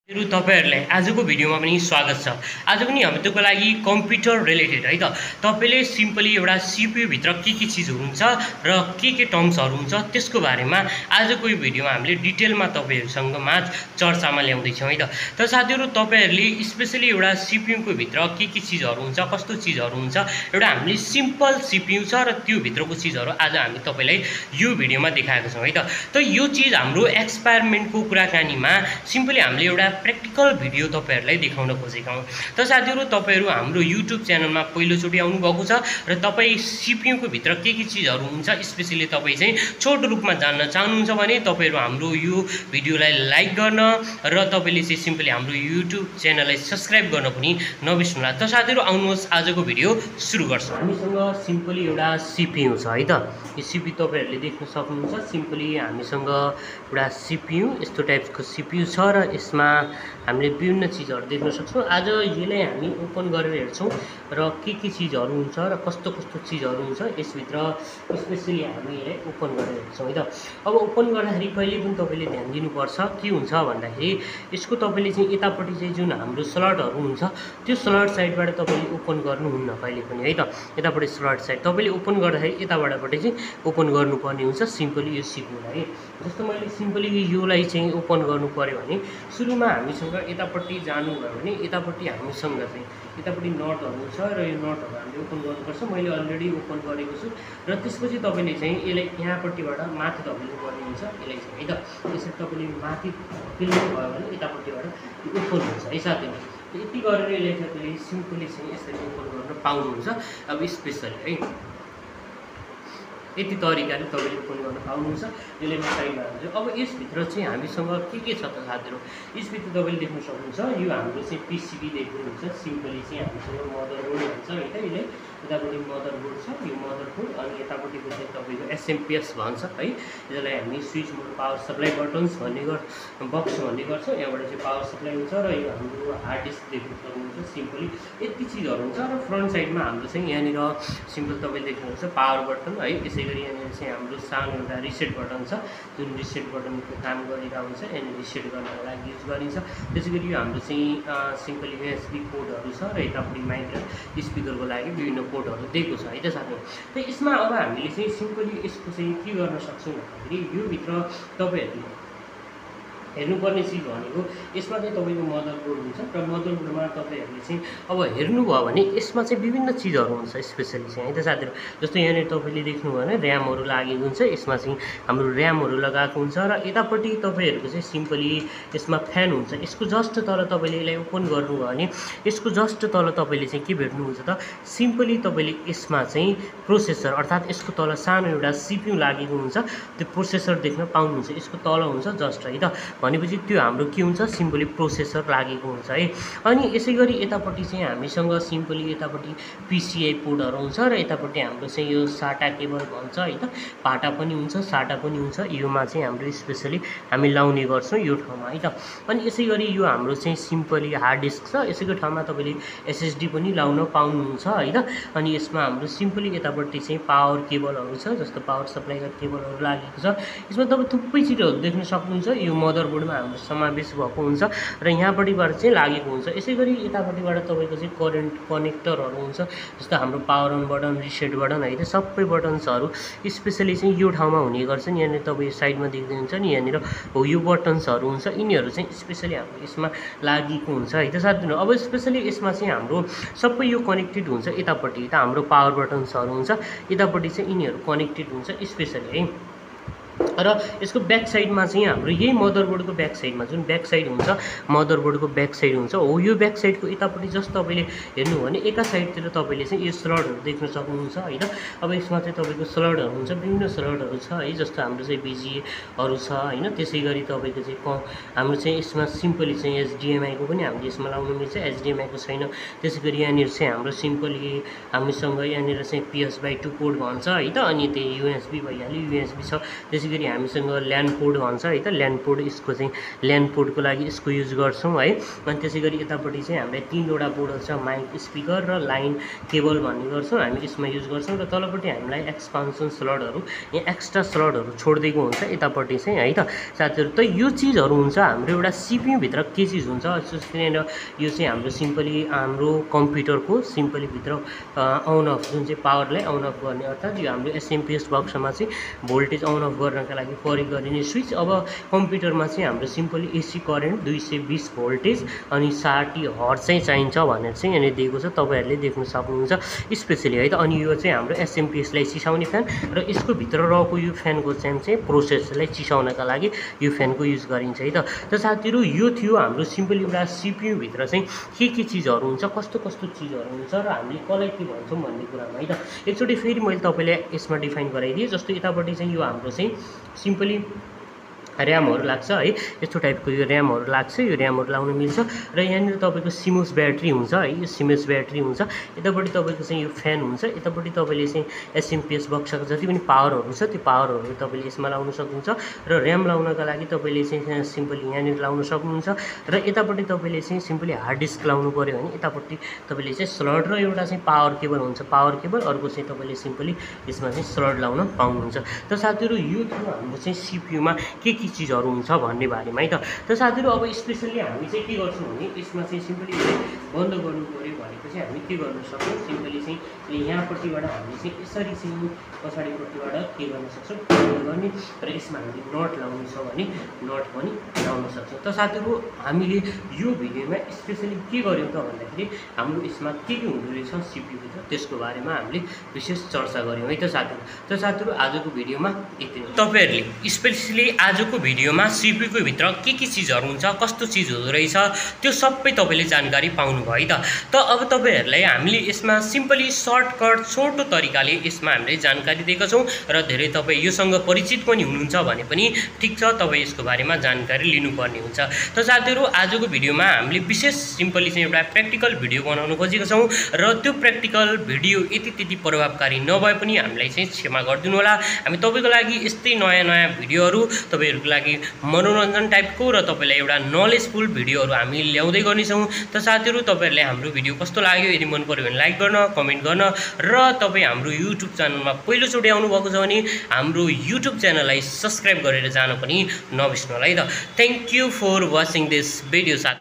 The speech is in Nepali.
तपाईहरुलाई आजको भिडियोमा पनि स्वागत छ। आज पनि हामी तपाईको लागि कम्प्युटर रिलेटेड है त तपाईले सिम्पली एउटा सीपीयू भित्र के चीजहरु हुन्छ र के टर्म्सहरु हुन्छ त्यसको बारेमा आजको यो भिडियोमा हामीले डिटेलमा तपाईहरुसँग माझ चर्चामा ल्याउँदै छौं है त। त साथीहरु तपाईहरुले स्पेशली एउटा सीपीयू को भित्र के चीजहरु हुन्छ कस्तो चीजहरु हुन्छ एउटा हामीले सिम्पल सीपीयू छ र त्यो भित्रको चीजहरु आज हामी तपाईलाई यो भिडियोमा देखाएको छौं है त। त यो चीज हाम्रो एक्सपेरिमेन्टको कुराकानीमा सिम्पली हामीले एउटा प्र्याक्टिकल भिडियो तपाईहरुलाई देखाउन खोजेका हौं। त साथीहरु तपाईहरु हाम्रो युट्युब च्यानलमा पहिलोचोटी आउनु भएको छ र तपाई सीपीयू को भित्र के चीजहरु हुन्छ स्पेशली तपाई चाहिँ छोटो रूपमा जान्न चाहनुहुन्छ भने तपाईहरु हाम्रो यो भिडियोलाई लाइक गर्न र तपाईले चाहिँ सिम्पली हाम्रो युट्युब च्यानललाई सब्स्क्राइब गर्न पनि नबिर्सनुहोला। त साथीहरु आउनुहोस् आजको भिडियो सुरु गर्छौं। हामीसँग सिम्पली एउटा सीपीयू छ है त। यो सीपीयू तपाईहरुले देख्न सक्नुहुन्छ। सिम्पली हामीसँग एउटा सीपीयू यस्तो टाइपको सीपीयू छ र यसमा हामीले विभिन्न चीजहरु देख्न सक्छौं। आज यसलाई हामी ओपन गरेर हेर्छौं र के चीजहरु हुन्छ र कस्तो चीजहरु हुन्छ यसभित्र स्पेशली हामी यसलाई ओपन गरेर हेर्छौं है त। अब ओपन गर्दाखेरि कहिले पनि तपाईले ध्यान दिनुपर्छ के हुन्छ भन्दाखेरि यसको तपाईले चाहिँ यतापट्टि चाहिँ जुन हाम्रो स्लटहरु हुन्छ त्यो स्लट साइडबाट तपाईले ओपन गर्नुहुन्न कहिले पनि है त। यतापट्टि स्लट साइड तपाईले ओपन गर्दाखेरि यताबाटपट्टि चाहिँ ओपन गर्नुपर्ने हुन्छ सिम्पली यो सीपीयूलाई। जस्तो मैले सिम्पली योलाई चाहिँ ओपन गर्नु पर्यो भने सुरुमा हामीसँग यतापट्टि जानु भयो भने यतापट्टि हामीसँग चाहिँ यतापट्टि नटहरु छ र यो नटहरु हामीले ओपन गर्नुपर्छ। मैले अलरेडी ओपन गरेको छु र त्यसपछि तपाईले चाहिँ यसलाई यहाँपट्टिबाट माथि धकेल्नु पर्ने हुन्छ यसलाई चाहिँ है त। त्यसरी तपाईले माथि धकेल्नु भयो भने यतापट्टिबाट ओपन हुन्छ है साथीहरु। यति गरेर यसलाई तपाईले सिम्पली चाहिँ यसरी ओपन गर्न पाउनुहुन्छ। अब स्पेशली है यति तरिकाले तपाईले ओपन गर्न पाउनुहुन्छ। यसले म साइडमा हाल्छु। अब यसभित्र चाहिँ हामीसँग के छ त साथीहरु यसभित्र तपाईले देख्न सक्नुहुन्छ। यो हाम्रो चाहिँ पीसीबी देख्नुहुन्छ। सिम्पली चाहिँ हामीसँग मदरबोर्ड भन्छ है त। यसले यतापट्टि मदरबोर्ड छ यो मदरबोर्ड अनि यतापट्टिको चाहिँ तपाईको एसएमपीएस भन्छ है। यसलाई हामी स्विच मोड पावर सप्लाई बटन्स भन्ने बक्स भन्ने गर्छौं। यहाँबाट चाहिँ पावर सप्लाई हुन्छ र यो हाम्रो हार्ड डिस्क देख्न सक्नुहुन्छ। सिम्पली यति चीजहरु हुन्छ र फ्रन्ट साइडमा हाम्रो चाहिँ यहाँनिर सिम्पल तपाईले देख्नुहुन्छ पावर बटन है। त्यसैगरी यहाँनिर चाहिँ हाम्रो सानो एउटा रिसेट बटन छ जुन रिसेट बटनको काम गरिरहेको हुन्छ अनि रिसेट गर्नको लागि युज गरिन्छ। त्यसैगरी यो हाम्रो चाहिँ सिम्पली यूएसबी पोर्टहरु छ र यतापट्टि माइक र स्पिकरको लागि विभिन्न पोर्टहरु दिएको छ है त साथीहरु। त यसमा अब हामीले चाहिँ सिम्पली यसको चाहिँ के गर्न सक्छौं भन्दाखेरि यो भित्र तपाईहरुले हेर्नुपर्ने चीज भनेको यसमा चाहिँ तपाईको मदरबोर्ड हुन्छ र मदरबोर्डमा तपाईहरुले चाहिँ अब हेर्नुभयो भने यसमा चाहिँ विभिन्न चीजहरु हुन्छ स्पेशली चाहिँ है त साथीहरु। जस्तो यहाँनिर तपाईले देख्नुभयो भने र्यामहरु लागेको हुन्छ। यसमा चाहिँ हाम्रो र्यामहरु लगाएको हुन्छ र यतापट्टि तपाईहरुको चाहिँ सिम्पली यसमा फ्यान हुन्छ। यसको जस्ट तल तपाईले यसलाई ओपन गर्नुभयो भने यसको जस्ट तल तपाईले चाहिँ के भेट्नुहुन्छ त सिम्पली तपाईले यसमा चाहिँ प्रोसेसर अर्थात यसको तल सानो एउटा सीपीयू लागेको हुन्छ। त्यो प्रोसेसर देख्न पाउनुहुन्छ। यसको तल हुन्छ जस्ट है त। भनेपछि त्यो हाम्रो के हुन्छ सिम्पली प्रोसेसर लागेको हुन्छ है। अनि यसैगरी यतापट्टि चाहिँ हामीसँग सिम्पली यतापट्टि पीसीआई पोर्टहरु हुन्छ र यतापट्टि हाम्रो चाहिँ यो साटा केबल भन्छ है त। पाटा पनि हुन्छ साटा पनि हुन्छ। योमा चाहिँ हाम्रो स्पेशली हामी लाउने गर्छौं यो ठाउँमा है त। अनि यसैगरी यो हाम्रो चाहिँ सिम्पली हार्ड डिस्क छ। यसैको ठाउँमा तपाईले एसएसडी पनि लाउन पाउनुहुन्छ है त। अनि यसमा हाम्रो सिम्पली यतापट्टि चाहिँ पावर केबलहरु छ जस्तो पावर सप्लाईका केबलहरु लागेको छ। यसमा तपाई थुप्रै चीजहरु देख्न सक्नुहुन्छ। यो मदरबोर्डमा हाम्रो समावेश भएको हुन्छ र यहाँपट्टिबाट चाहिँ लागेको हुन्छ। यसैगरी यतापट्टिबाट तपाईको चाहिँ करेन्ट कनेक्टरहरु हुन्छ जस्तो हाम्रो power on button reset button है त। सबै बटन्सहरु स्पेशली चाहिँ यो ठाउँमा हुने गर्छन्। यहाँनिर तपाई साइडमा देख्दै हुन्छ नि यहाँनिर हो यो बटन्सहरु हुन्छ। यिनीहरु चाहिँ स्पेशली हाम्रो यसमा लागेको हुन्छ है त साथीहरु। अब स्पेशली यसमा चाहिँ हाम्रो सबै यो कनेक्टेड हुन्छ। यतापट्टि त हाम्रो पावर बटन्सहरु हुन्छ। यतापट्टि चाहिँ यिनीहरु कनेक्टेड हुन्छ स्पेशली है। र यसको ब्याक साइडमा चाहिँ हाम्रो यही मदरबोर्डको ब्याक साइडमा जुन ब्याक साइड हुन्छ मदरबोर्डको ब्याक साइड हुन्छ हो यो ब्याक साइडको यतापट्टि जस्ट तपाईले हेर्नु भने एका साइडतिर तपाईले चाहिँ यो स्लटहरु देख्न सक्नुहुन्छ है त। अब यसमा चाहिँ तपाईको स्लटहरु हुन्छ विभिन्न स्लटहरु छ है। जस्तो हाम्रो चाहिँ बीजीएहरु छ हैन। त्यसैगरी तपाईको चाहिँ हाम्रो चाहिँ यसमा सिम्पली चाहिँ एचडीएमआई को पनि हामीले यसमा लाउन मिल्छ। एचडीएमआई को छैन। त्यसैगरी यहाँनिर चाहिँ हाम्रो सिम्पली हामीसँग यहाँनिर चाहिँ PS/2 पोर्ट भन्छ है त। अनि त्यही यूएसबी भइहाल्यो यूएसबी छ। त्यसैगरी हामीसँग ल्यान पोर्ट भन्छ है त, ल्यान पोर्ट, यसको चाहिँ ल्यान पोर्टको लागि यसको युज गर्छौँ है। अनि त्यसै गरी यतापट्टि चाहिँ हामीलाई 3वटा पोर्टहरू छ, माइक, स्पिकर र लाइन केबल भन्ने गर्छौँ हामी, यसमा युज गर्छौँ। र तलपट्टि हामीलाई एक्सपान्सन स्लटहरू, यहाँ एक्स्ट्रा स्लटहरू छोडिदिएको हुन्छ यतापट्टि चाहिँ है त साथीहरू। त यो चिजहरू हुन्छ हाम्रो एउटा CPU भित्र के चिज हुन्छ, यहाँनिर यो चाहिँ हाम्रो सिम्पली हाम्रो कम्प्युटरको सिम्पली भित्र अन अफ जुन चाहिँ पावरलाई अन अफ गर्ने, अर्थात् यो हाम्रो SMPS बक्समा चाहिँ भोल्टेज अन अफ गर्नका लागि प्रयोग गरिने स्विच। अब कम्प्युटरमा चाहिँ हाम्रो सिम्पली AC करेन्ट 220 भोल्टेज अनि 60 हर्ज चाहिँ चाहिन्छ भनेर चाहिँ यहाँनिर दिएको छ, तपाईँहरूले देख्न सक्नुहुन्छ स्पेसली है त। अनि यो चाहिँ हाम्रो SMPSलाई चिसाउने फ्यान र यसको भित्र रहेको यो फ्यानको चाहिँ प्रोसेसरलाई चिसाउनका लागि यो फ्यानको युज गरिन्छ है त। त साथीहरू यो थियो हाम्रो सिम्पली एउटा CPU भित्र चाहिँ के चिजहरू हुन्छ, कस्तो कस्तो चिजहरू हुन्छ र हामीले कसलाई के भन्छौँ भन्ने कुरामा है त। एकचोटि फेरि मैले तपाईँलाई यसमा डिफाइन गराइदिएँ। जस्तो यतापट्टि चाहिँ यो हाम्रो चाहिँ सिम्पली ऱ्यामहरू लाग्छ है, यस्तो टाइपको यो ऱ्यामहरू लाग्छ, यो ऱ्यामहरू लाउन मिल्छ। र यहाँनिर तपाईँको सिमोस ब्याट्री हुन्छ है, यो सिमोस ब्याट्री हुन्छ। यतापट्टि तपाईँको चाहिँ यो फ्यान हुन्छ, यतापट्टि तपाईँले चाहिँ SMPS बक्सको जति पनि पावरहरू छ त्यो पावरहरू तपाईँले यसमा लाउन सक्नुहुन्छ। र ऱ्याम लाउनका लागि तपाईँले चाहिँ सिम्पली यहाँनिर लाउन सक्नुहुन्छ। र यतापट्टि तपाईँले चाहिँ सिम्पली हार्ड डिस्क लाउनु पऱ्यो भने यतापट्टि तपाईँले चाहिँ स्लट र एउटा चाहिँ पावर केबल हुन्छ, पावर केबल, अर्को चाहिँ तपाईँले सिम्पली यसमा चाहिँ स्लट लाउन पाउनुहुन्छ। त साथीहरू यो थियो हाम्रो चाहिँ CPUमा के चिजहरू हुन्छ भन्ने बारेमा है त। त साथीहरू अब स्पेसल्ली हामी चाहिँ के गर्छौँ भने यसमा चाहिँ सिम्पली बन्द गर्नु पऱ्यो भनेपछि हामी के गर्न सक्छौँ, सिम्पली चाहिँ यहाँपट्टिबाट हामीले चाहिँ यसरी चाहिँ पछाडिपट्टिबाट के गर्न सक्छौँ, बन्द गर्ने। र यसमा हामीले नट लाउनु छ भने नट पनि लाउन सक्छौँ। त साथीहरू हामीले यो भिडियोमा स्पेसली के गर्यौँ त भन्दाखेरि हाम्रो यसमा के हुँदो रहेछ CPU भित्र त्यसको बारेमा हामीले विशेष चर्चा गऱ्यौँ है त साथीहरू। त साथीहरू आजको भिडियोमा यति हो। तपाईँहरूले स्पेसली आजको भिडियोमा CPU को भित्र के चिजहरू हुन्छ, कस्तो चिज हुँदो रहेछ त्यो सबै तपाईँले जानकारी पाउनुभयो है त। त अब तपाईँहरूलाई हामीले यसमा सिम्पली सर्टकट छोटो तरिकाले यसमा हामीले जानकारी दिएका छौँ र धेरै तपाईँ योसँग परिचित पनि हुनुहुन्छ भने पनि ठिक छ, तपाईँ यसको बारेमा जानकारी लिनुपर्ने हुन्छ। त साथीहरू आजको भिडियोमा हामीले विशेष सिम्पली चाहिँ एउटा प्र्याक्टिकल भिडियो बनाउन खोजेका छौँ र त्यो प्र्याक्टिकल भिडियो त्यति प्रभावकारी नभए पनि हामीलाई चाहिँ क्षमा गरिदिनु होला। हामी तपाईँको लागि यस्तै नयाँ भिडियोहरू तपाईँहरूको लागि मनोरञ्जन टाइपको र तपाईँलाई एउटा नलेजफुल भिडियोहरू हामी ल्याउँदै गर्नेछौँ। त साथीहरू तपाईँहरूले हाम्रो भिडियो कस्तो लाग्यो, यदि मन पर्यो भने लाइक गर्न, कमेन्ट गर्न र तपाईँ हाम्रो YouTube च्यानलमा पहिलोचोटि आउनुभएको छ भने हाम्रो YouTube च्यानललाई सब्सक्राइब गरेर जान पनि नबिर्स्नु होला है त। Thank you for watching this video साथी।